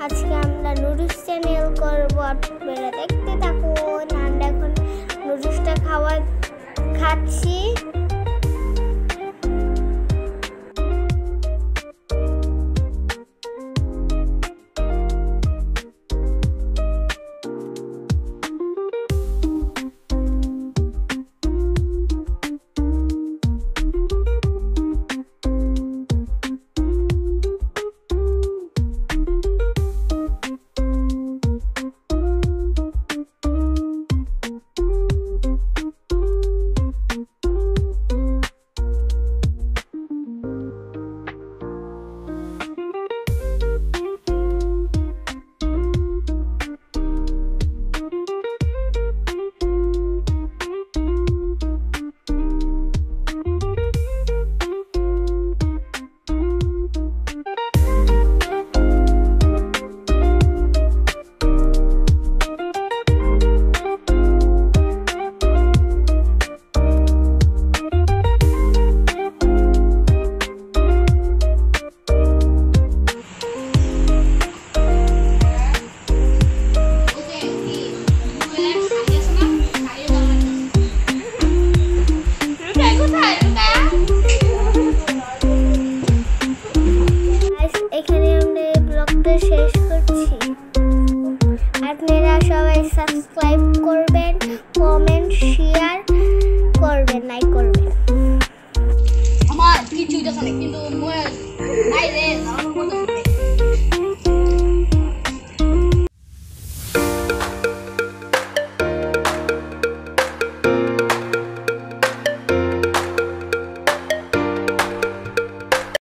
আজকে আমরা noodles channel করব, আপনারা দেখতে থাকুন। আমরা এখন নুডলসটা খাচ্ছি। এখানে আমরা ব্লগটা শেষ করছি। আপনারা সবাই সাবস্ক্রাইব করবেন, কমেন্ট শেয়ার করবেন, লাইক করবেন। আমার কিছুই দেখা নেই কিন্তু